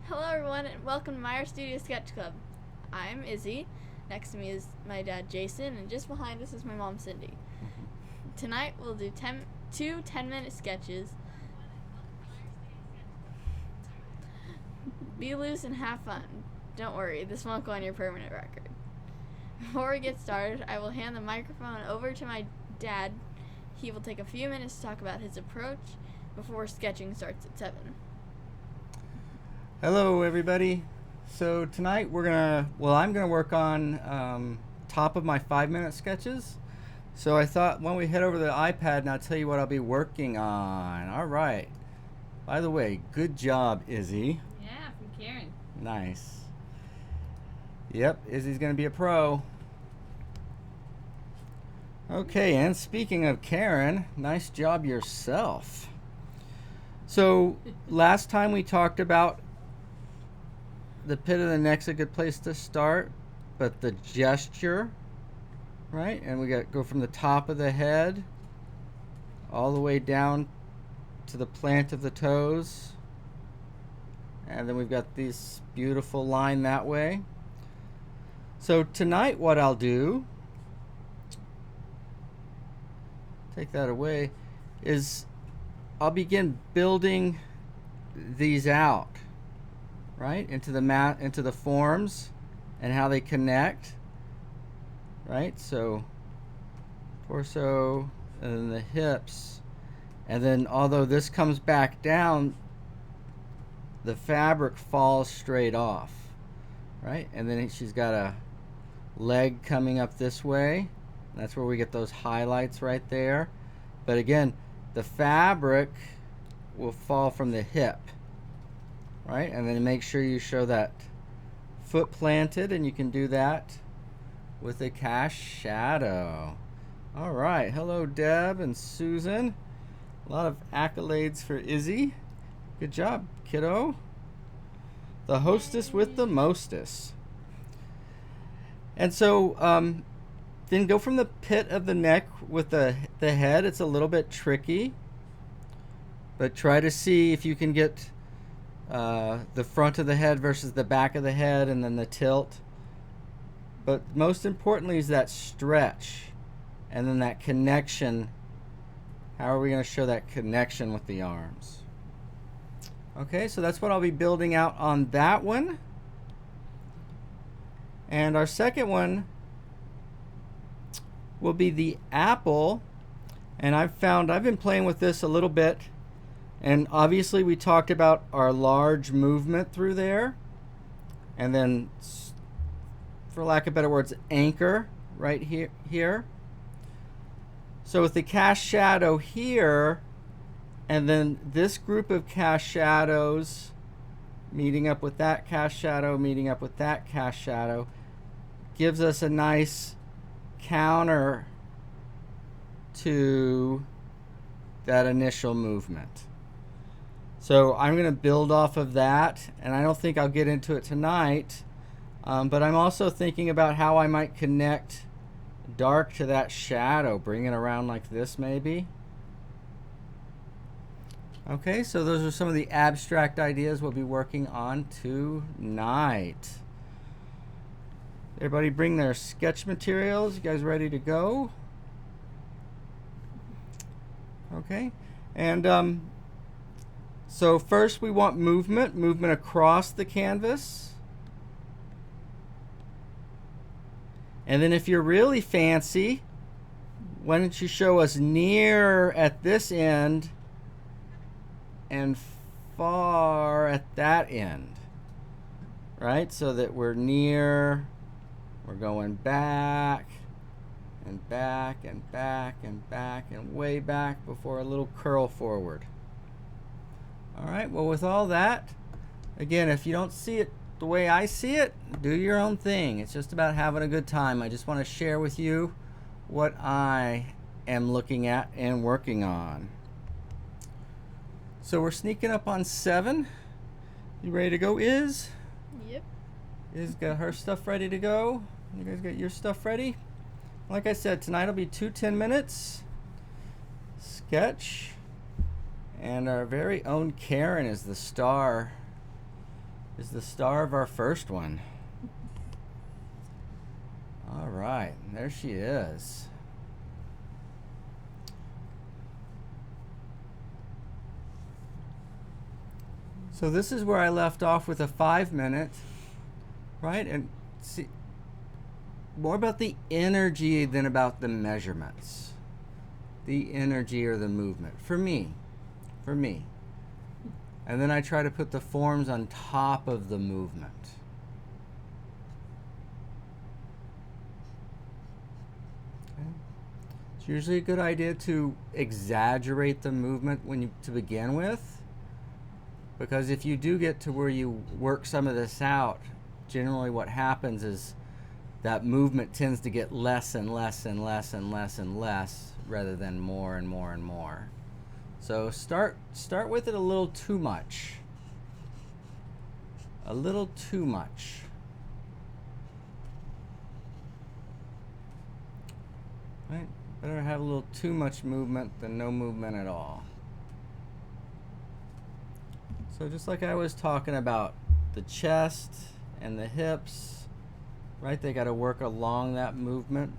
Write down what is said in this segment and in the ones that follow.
Hello everyone and welcome to Meyer Studio Sketch Club. I'm Izzy. Next to me is my dad Jason, and just behind us is my mom Cindy. Tonight we'll do two 10-minute sketches. Be loose and have fun. Don't worry, this won't go on your permanent record. Before we get started, I will hand the microphone over to my dad. He will take a few minutes to talk about his approach before sketching starts at 7. Hello everybody. So tonight I'm gonna work on top of my 5-minute sketches. So I thought, why don't we head over to the iPad and I'll tell you what I'll be working on. All right. By the way, good job, Izzy. Yeah, from Karen. Nice. Yep, Izzy's gonna be a pro. Okay, and speaking of Karen, nice job yourself. So last time we talked about the pit of the neck's a good place to start, but the gesture, right? And we go from the top of the head all the way down to the plant of the toes. And then we've got this beautiful line that way. So tonight what I'll do, take that away, is I'll begin building these out, right, into the forms and how they connect, right? So torso, and then the hips, and then although this comes back down, the fabric falls straight off, right? And then she's got a leg coming up this way. That's where we get those highlights right there. But again, the fabric will fall from the hip, right? And then make sure you show that foot planted, and you can do that with a cast shadow. All right, hello Deb and Susan. A lot of accolades for Izzy. Good job, kiddo. The hostess with the mostest. And so then go from the pit of the neck with the head. It's a little bit tricky, but try to see if you can get the front of the head versus the back of the head, and then the tilt. But most importantly is that stretch, and then that connection. How are we going to show that connection with the arms? Okay, so that's what I'll be building out on that one. And our second one will be the apple. And I've been playing with this a little bit. And obviously we talked about our large movement through there. And then, for lack of better words, anchor right here. So with the cast shadow here, and then this group of cast shadows meeting up with that cast shadow, meeting up with that cast shadow, gives us a nice counter to that initial movement. So I'm going to build off of that, and I don't think I'll get into it tonight, but I'm also thinking about how I might connect dark to that shadow, bring it around like this maybe. Okay, so those are some of the abstract ideas we'll be working on tonight. Everybody bring their sketch materials. You guys ready to go? Okay, and so first we want movement across the canvas. And then if you're really fancy, why don't you show us near at this end and far at that end, right? So that we're near, we're going back and back and back and back and way back before a little curl forward. All right, well, with all that, again, if you don't see it the way I see it, do your own thing. It's just about having a good time. I just want to share with you what I am looking at and working on. So we're sneaking up on 7. You ready to go, Iz? Yep. Iz got her stuff ready to go. You guys got your stuff ready? Like I said, tonight will be 2 10 minutes. Sketch. And our very own Karen is the star is the star of our first one. All right, there she is. So this is where I left off with a 5-minute, right? And see, more about the energy than about the measurements. The energy or the movement, for me. And then I try to put the forms on top of the movement. Okay. It's usually a good idea to exaggerate the movement to begin with, because if you do get to where you work some of this out, generally what happens is that movement tends to get less and less and less and less and less rather than more and more and more. So start with it a little too much. A little too much. Right? Better have a little too much movement than no movement at all. So just like I was talking about the chest and the hips, right? They got to work along that movement.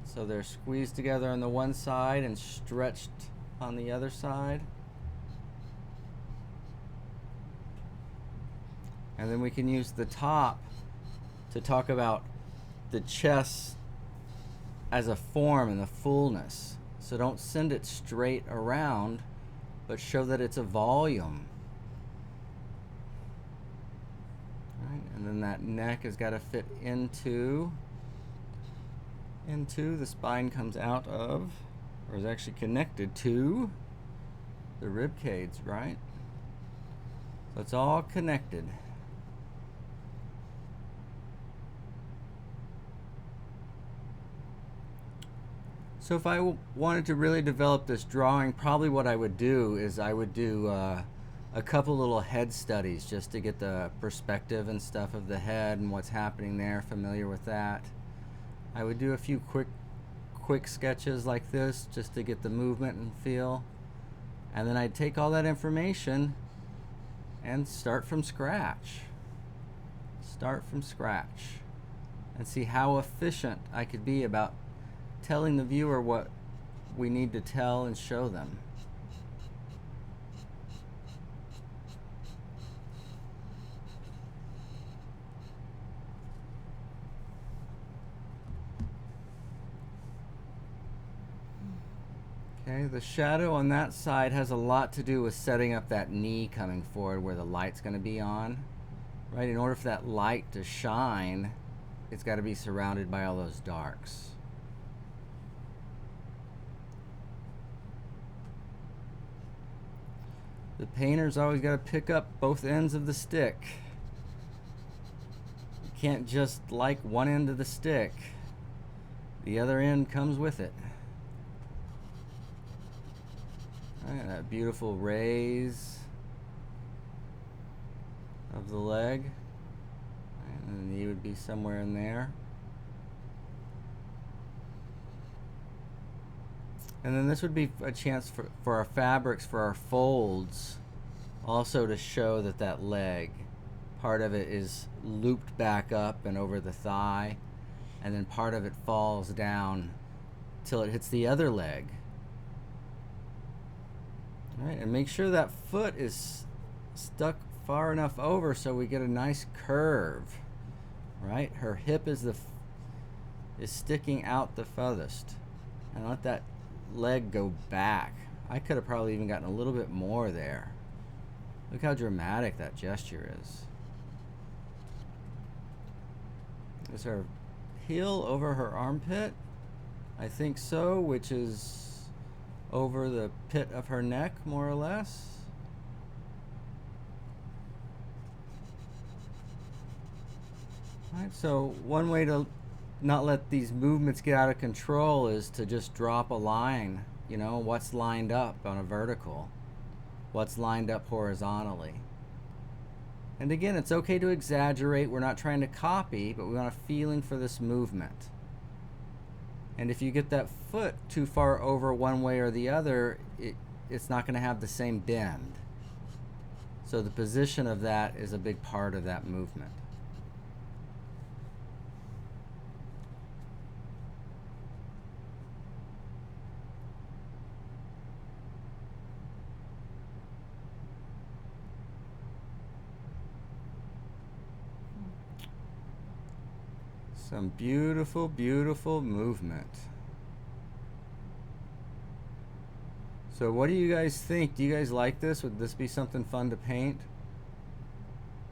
So they're squeezed together on the one side and stretched on the other side. And then we can use the top to talk about the chest as a form and the fullness. So don't send it straight around, but show that it's a volume. Right? And then that neck has got to fit into the spine comes out of, or is actually connected to, the rib cage, right? So it's all connected. So if I wanted to really develop this drawing, probably what I would do is I would do a couple little head studies just to get the perspective and stuff of the head and what's happening there, familiar with that. I would do a few quick sketches like this just to get the movement and feel. And then I'd take all that information and start from scratch. Start from scratch and see how efficient I could be about telling the viewer what we need to tell and show them. Okay, the shadow on that side has a lot to do with setting up that knee coming forward where the light's going to be on. Right, in order for that light to shine, it's got to be surrounded by all those darks. The painter's always got to pick up both ends of the stick. You can't just like one end of the stick. The other end comes with it. Right, that beautiful raise of the leg. And the knee would be somewhere in there. And then this would be a chance for our fabrics, for our folds, also to show that that leg, part of it is looped back up and over the thigh, and then part of it falls down till it hits the other leg. All right, and make sure that foot is stuck far enough over so we get a nice curve. Right, her hip is sticking out the furthest, and let that leg go back. I could have probably even gotten a little bit more there. Look how dramatic that gesture is. Is her heel over her armpit? I think so, which is over the pit of her neck, more or less. Right, so one way to not let these movements get out of control is to just drop a line. You know, what's lined up on a vertical, what's lined up horizontally. And again, it's okay to exaggerate. We're not trying to copy, but we want a feeling for this movement. And if you get that foot too far over one way or the other, it's not going to have the same bend. So the position of that is a big part of that movement. Some beautiful, beautiful movement. So what do you guys think? Do you guys like this? Would this be something fun to paint?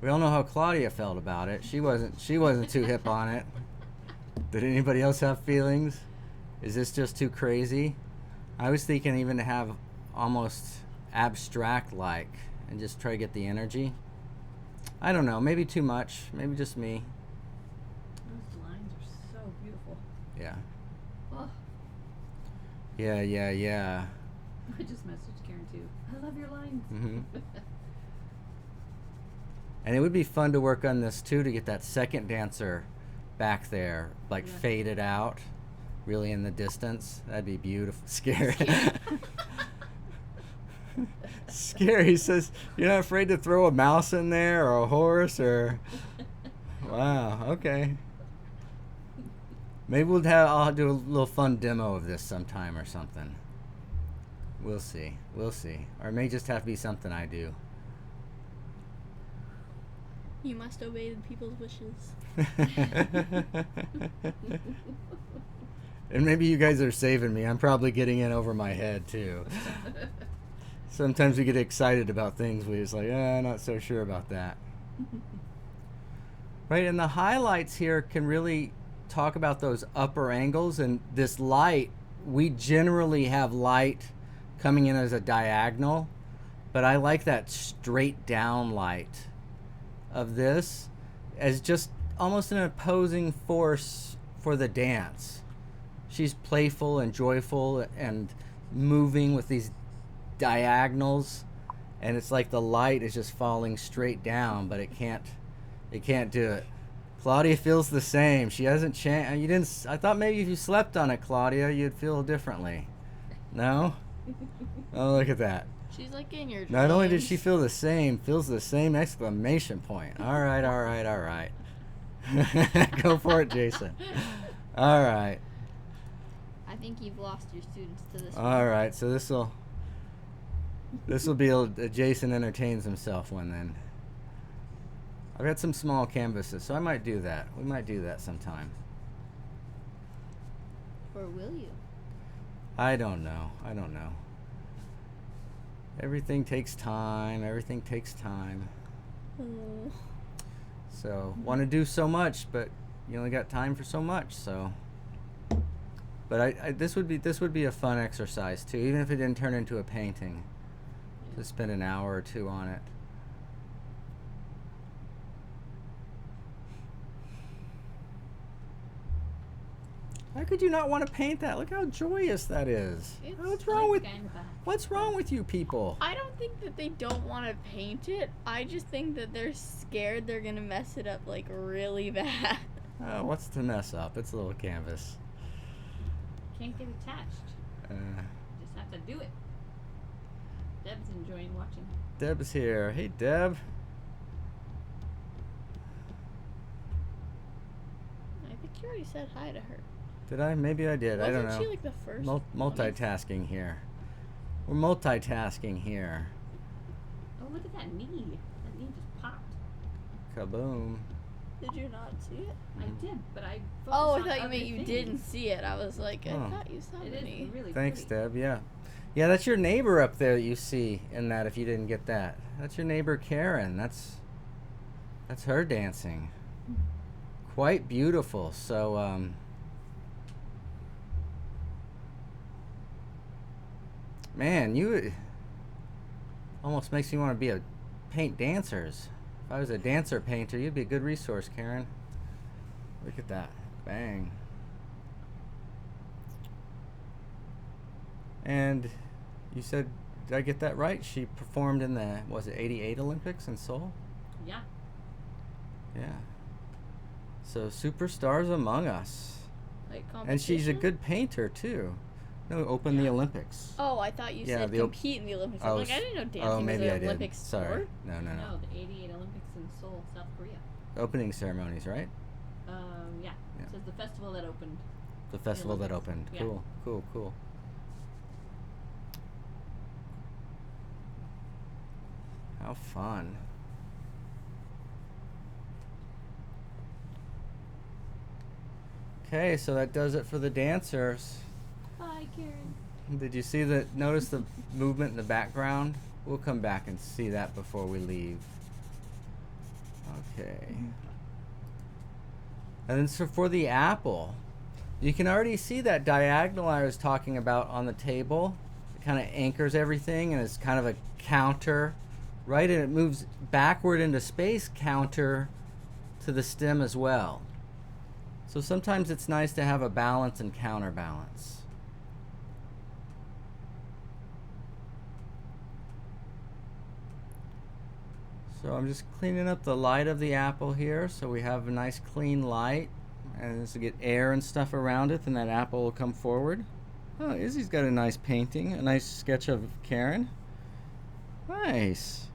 We all know how Claudia felt about it. She wasn't too hip on it. Did anybody else have feelings? Is this just too crazy? I was thinking even to have almost abstract like and just try to get the energy. I don't know, maybe too much, maybe just me. Those lines are so beautiful. Yeah. Oh, Yeah. I just messaged Karen too. I love your lines. Mhm. And it would be fun to work on this too, to get that second dancer back there, like Yeah. faded out, really in the distance. That'd be beautiful. Scary. Scary. He says, "You're not afraid to throw a mouse in there or a horse or." Wow. Okay. Maybe I'll do a little fun demo of this sometime or something. We'll see. Or it may just have to be something I do. You must obey the people's wishes. And maybe you guys are saving me. I'm probably getting in over my head too. Sometimes we get excited about things. We just like, not so sure about that. Right, and the highlights here can really talk about those upper angles and this light. We generally have light coming in as a diagonal, but I like that straight down light of this as just almost an opposing force for the dance. She's playful and joyful and moving with these diagonals, and it's like the light is just falling straight down, but it can't do it. Claudia feels the same. She hasn't changed. You didn't. I thought maybe if you slept on it, Claudia, you'd feel differently. No? Oh, look at that. She's like in your dreams. Not only did she feel the same, feels the same exclamation point. All right. Go for it, Jason. All right. I think you've lost your students to this one. All right. So this will be a Jason entertains himself one then. I've got some small canvases, so I might do that. We might do that sometime. Or will you? I don't know. Everything takes time. Oh. So, want to do so much, but you only got time for so much, so. But this would be a fun exercise too, even if it didn't turn into a painting. Yeah. To spend an hour or two on it. How could you not want to paint that? Look how joyous that is. It's What's wrong with Kinda. What's wrong with you people? I don't think that they don't want to paint it. I just think that they're scared they're gonna mess it up like really bad. Oh, what's to mess up? It's a little canvas. Can't get attached. Just have to do it. Deb's enjoying watching. Deb's here. Hey, Deb. I think you already said hi to her. Did I? Maybe I did. I don't know. Wasn't she like the first? Multitasking here. We're multitasking here. Oh, look at that knee. That knee just popped. Kaboom. Did you not see it? I did, but I. Oh, I focused on thought you other meant you things. didn't see it. I was like, I Oh. thought you saw It the is knee. really Thanks, pretty. Deb. Yeah. Yeah, that's your neighbor up there that you see in that if you didn't get that. That's your neighbor Karen. That's her dancing. Quite beautiful. So man, you almost makes me want to be a paint dancers. If I was a dancer painter, you'd be a good resource, Karen. Look at that. Bang. And you said, did I get that right? She performed in the, was it 88 Olympics in Seoul? Yeah. Yeah. So superstars among us. Like And she's a competition? good painter too. No, open the Olympics. Oh, I thought you Yeah, said the op- compete in the Olympics. Oh, I'm like, I didn't know dancing Oh, was maybe I an did. Olympic Sorry. sport. No. No, the 88 Olympics in Seoul, South Korea. Opening ceremonies, right? Yeah. Yeah. It says the festival that opened. The festival that Olympics. opened. Yeah. Cool. How fun. Okay, so that does it for the dancers. Bye, Karen. Did you see notice the movement in the background? We'll come back and see that before we leave. Okay. And then so for the apple, you can already see that diagonal I was talking about on the table. It kind of anchors everything and it's kind of a counter, right? And it moves backward into space counter to the stem as well. So sometimes it's nice to have a balance and counterbalance. So I'm just cleaning up the light of the apple here so we have a nice clean light. And as we get air and stuff around it, then that apple will come forward. Oh, Izzy's got a nice painting, a nice sketch of Karen. Nice.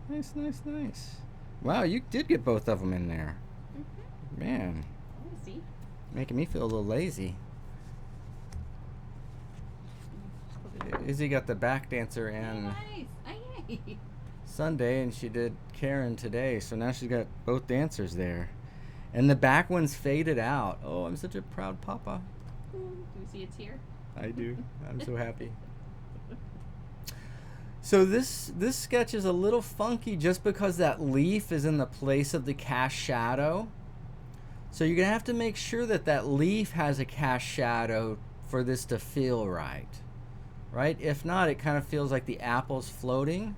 Nice. Wow, you did get both of them in there. Mm-hmm. Man, Oh, see? making me feel a little lazy. Izzy got the back dancer and Nice. Aye. Sunday, and she did Karen today, so now she's got both dancers there. And the back one's faded out. Oh, I'm such a proud papa. Do you see it's here? I do. I'm so happy. So this sketch is a little funky just because that leaf is in the place of the cast shadow. So you're going to have to make sure that that leaf has a cast shadow for this to feel right. Right? If not, it kind of feels like the apple's floating.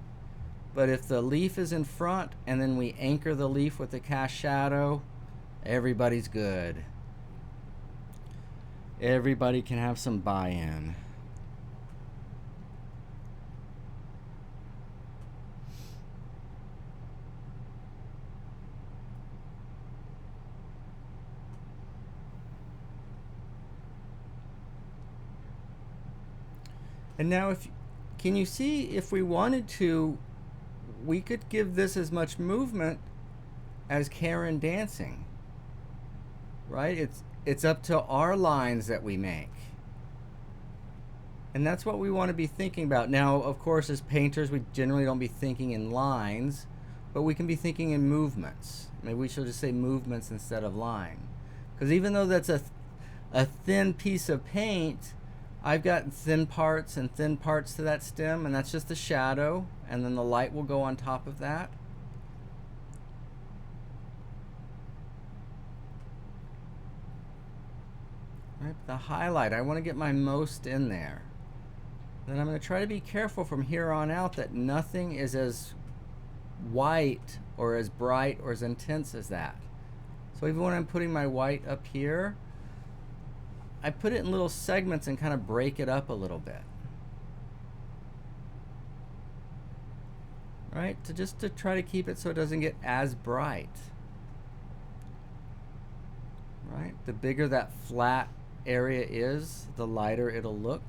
But if the leaf is in front and then we anchor the leaf with the cast shadow, everybody's good. Everybody can have some buy-in. And now can you see if we wanted to, we could give this as much movement as Karen dancing. Right? It's up to our lines that we make. And that's what we want to be thinking about. Now, of course, as painters, we generally don't be thinking in lines, but we can be thinking in movements. Maybe we should just say movements instead of line. Because even though that's a thin piece of paint, I've got thin parts and thin parts to that stem, and that's just the shadow, and then the light will go on top of that. Right, the highlight, I want to get my most in there. Then I'm going to try to be careful from here on out that nothing is as white or as bright or as intense as that. So even when I'm putting my white up here, I put it in little segments and kind of break it up a little bit. Right? To try to keep it so it doesn't get as bright. Right? The bigger that flat area is, the lighter it'll look.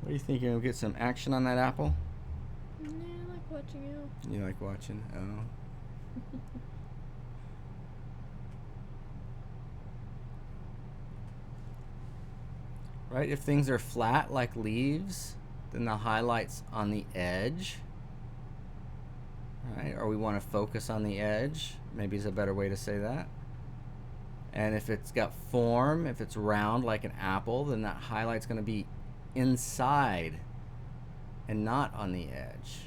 What do you think? You'll get some action on that apple? Yeah, I like watching you. You like watching? Oh. Right? If things are flat like leaves, then the highlight's on the edge. Right? Or we want to focus on the edge. Maybe is a better way to say that. And if it's got form, if it's round like an apple, then that highlight's going to be inside and not on the edge.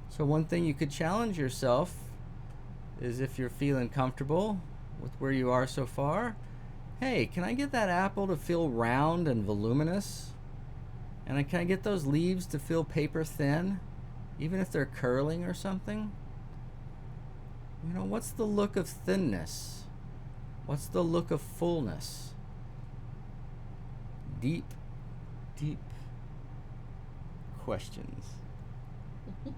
So one thing you could challenge yourself is, if you're feeling comfortable with where you are so far, hey, can I get that apple to feel round and voluminous? And can I get those leaves to feel paper thin, even if they're curling or something? You know, what's the look of thinness? What's the look of fullness? Deep questions. You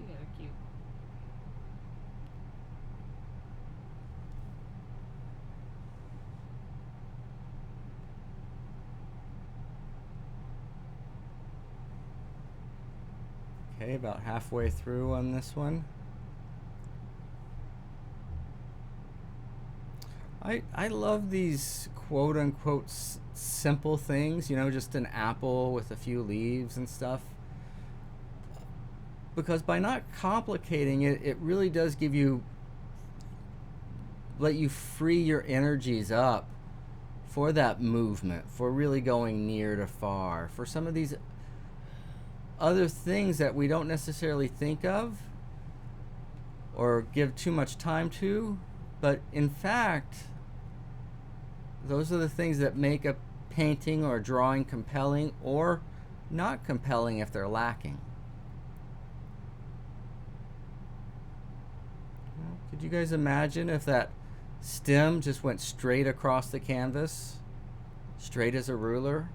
guys are cute. Okay, about halfway through on this one. I love these quote unquote simple things, you know, just an apple with a few leaves and stuff. Because by not complicating it, it really does give you, let you free your energies up for that movement, for really going near to far, for some of these other things that we don't necessarily think of or give too much time to, but in fact, those are the things that make a painting or a drawing compelling or not compelling if they're lacking. Could you guys imagine if that stem just went straight across the canvas, straight as a ruler?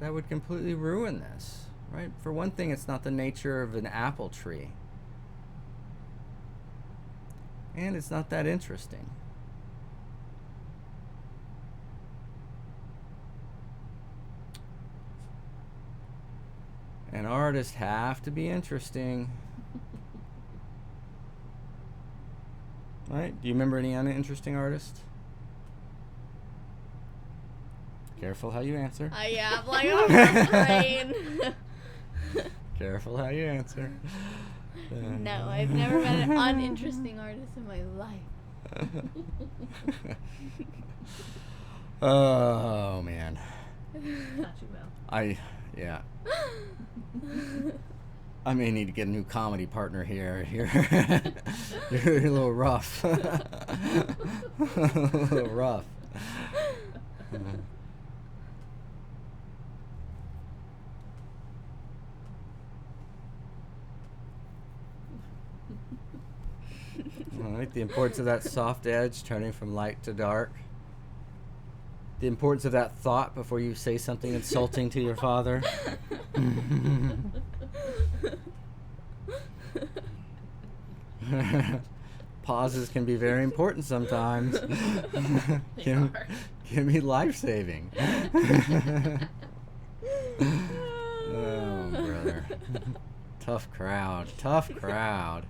That would completely ruin this, right? For one thing, it's not the nature of an apple tree. And it's not that interesting. And artists have to be interesting. Right? Do you remember any uninteresting artists? Careful how you answer. Yeah, I'm like, oh, my brain. Careful how you answer. No, I've never met an uninteresting artist in my life. Oh, man. Thought you will. Yeah. I may need to get a new comedy partner here. You're a little rough. A little rough. All right, the importance of that soft edge turning from light to dark. The importance of that thought before you say something insulting to your father. Pauses can be very important sometimes. can be life-saving. Oh, brother. Tough crowd. Tough crowd.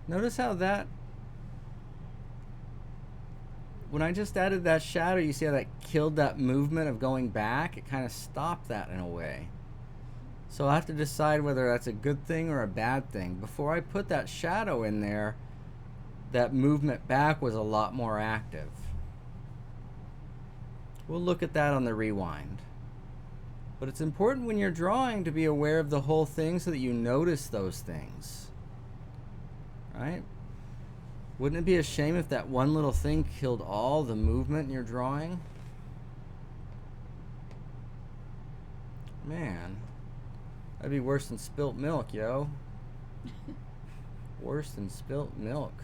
Notice how that, when I just added that shadow, you see how that killed that movement of going back? It kind of stopped that in a way. So I have to decide whether that's a good thing or a bad thing. Before I put that shadow in there, that movement back was a lot more active. We'll look at that on the rewind. But it's important when you're drawing to be aware of the whole thing so that you notice those things. Right? Wouldn't it be a shame if that one little thing killed all the movement in your drawing? Man, that'd be worse than spilt milk, yo. Worse than spilt milk.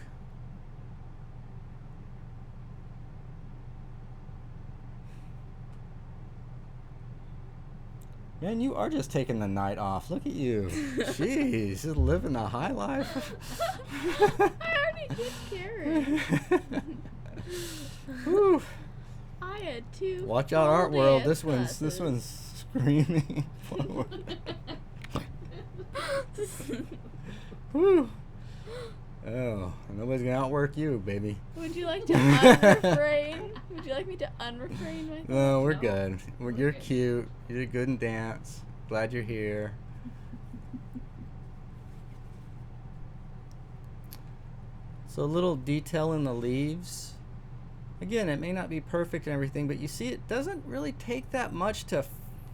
Man, you are just taking the night off. Look at you. Jeez, just living the high life. I already did Karen. Whew. I had two. Watch out, full Art World. dance This one's screaming forward. Whew. Oh, nobody's gonna outwork you, baby. Would you like to unrefrain? Would you like me to unrefrain myself? No, we're No. good. You're Okay. cute. You did good in dance. Glad you're here. So a little detail in the leaves. Again, it may not be perfect and everything, but you see it doesn't really take that much to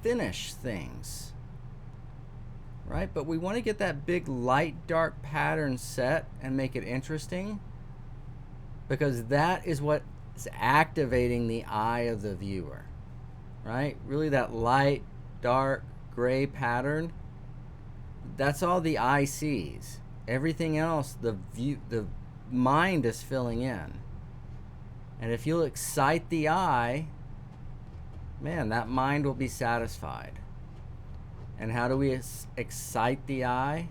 finish things. Right? But we want to get that big light dark pattern set and make it interesting, because that is what is activating the eye of the viewer. Right? Really that light, dark, gray pattern, that's all the eye sees. Everything else, the mind is filling in. And if you'll excite the eye, man, that mind will be satisfied. And how do we excite the eye?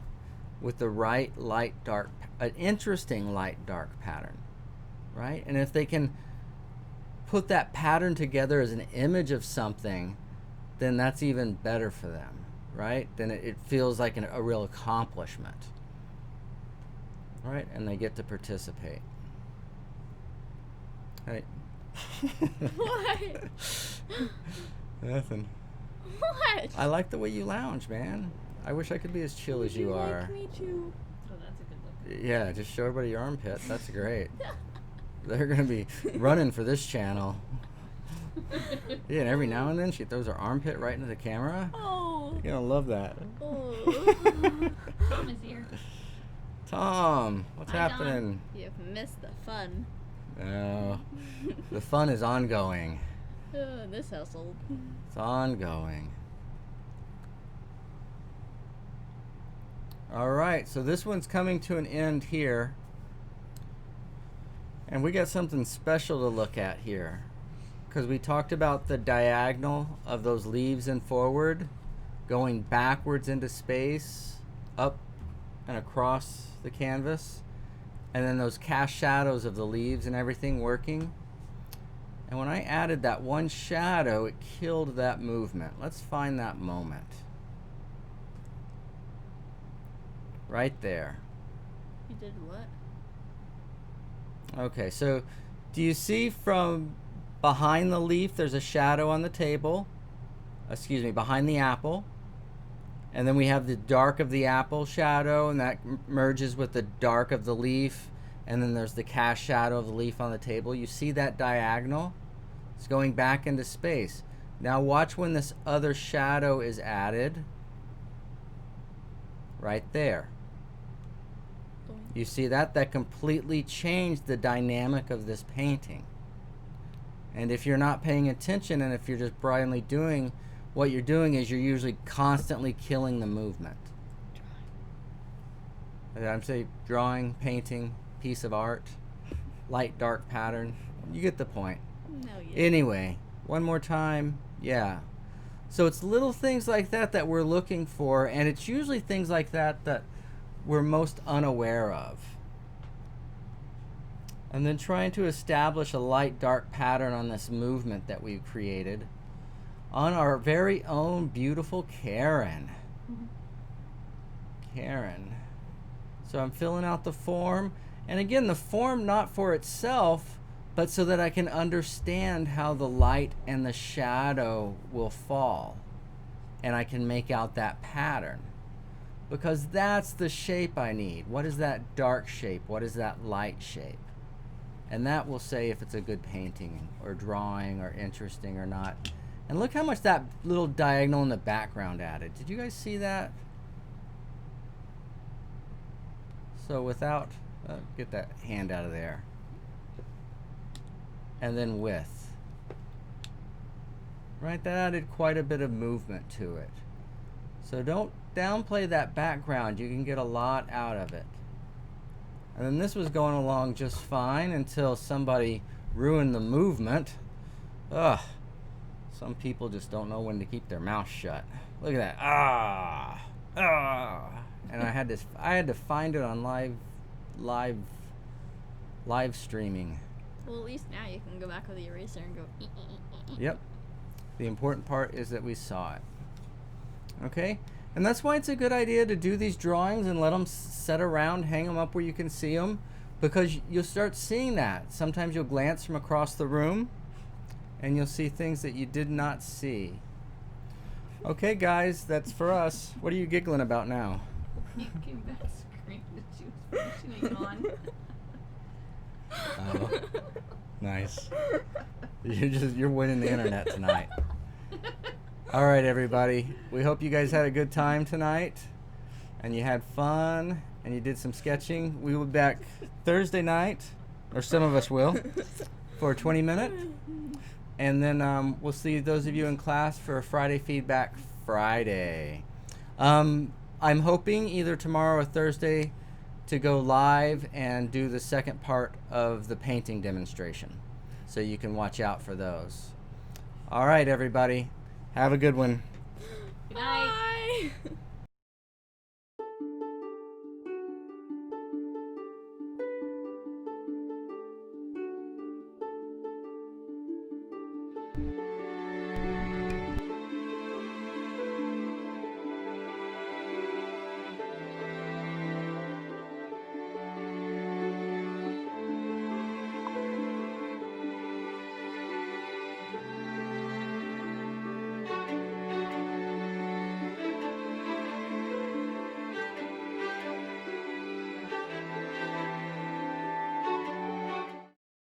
with the right light dark, an interesting light dark pattern, right? And if they can put that pattern together as an image of something, then that's even better for them, right? Then it feels like a real accomplishment, right? And they get to participate. Right. What? Nothing. What? I like the way you lounge, man. I wish I could be as chill as you are. Like me too. Oh, that's a good look. Yeah, just show everybody your armpit. That's great. They're gonna be running for this channel. Yeah, and every now and then she throws her armpit right into the camera. Oh. You're gonna love that. Oh. Tom is here. Tom, what's Hi, Tom. happening? You've missed the fun. No, the fun is ongoing. This household. It's ongoing. All right, so this one's coming to an end here. And we got something special to look at here. Because we talked about the diagonal of those leaves and forward, going backwards into space, up and across the canvas. And then those cast shadows of the leaves and everything working. And when I added that one shadow, it killed that movement. Let's find that moment. Right there. You did what? Okay, so do you see from behind the leaf there's a shadow on the table? Excuse me, behind the apple. And then we have the dark of the apple shadow, and that merges with the dark of the leaf. And then there's the cast shadow of the leaf on the table. You see that diagonal? It's going back into space. Now watch when this other shadow is added. Right there. You see that? That completely changed the dynamic of this painting. And if you're not paying attention, and if you're just blindly doing what you're doing, is you're usually constantly killing the movement. I'm saying drawing, painting, piece of art, light, dark pattern. You get the point. No, you. Anyway, one more time. Yeah. So it's little things like that that we're looking for, and it's usually things like that that we're most unaware of. And then trying to establish a light dark pattern on this movement that we've created on our very own beautiful Karen. Karen. So I'm filling out the form, and again, the form not for itself, but so that I can understand how the light and the shadow will fall, and I can make out that pattern. Because that's the shape I need. What is that dark shape? What is that light shape? And that will say if it's a good painting or drawing or interesting or not. And look how much that little diagonal in the background added. Did you guys see that? So without, get that hand out of there. And then with. Right, that added quite a bit of movement to it. So don't downplay that background. You can get a lot out of it. And then this was going along just fine until somebody ruined the movement. Ugh. Some people just don't know when to keep their mouth shut. Look at that. Ah. And I had to find it on live streaming. Well, at least now you can go back with the eraser and go. Yep. The important part is that we saw it. Okay? And that's why it's a good idea to do these drawings and let them set around, hang them up where you can see them, because you'll start seeing that. Sometimes you'll glance from across the room and you'll see things that you did not see. Okay, guys, that's for us. What are you giggling about now? You came back screen that she was functioning on. Oh, nice. You're winning the internet tonight. All right, everybody. We hope you guys had a good time tonight, and you had fun, and you did some sketching. We will be back Thursday night, or some of us will, for a 20-minute, and then we'll see those of you in class for a Friday Feedback Friday. I'm hoping either tomorrow or Thursday to go live and do the second part of the painting demonstration, so you can watch out for those. All right, everybody. Have a good one.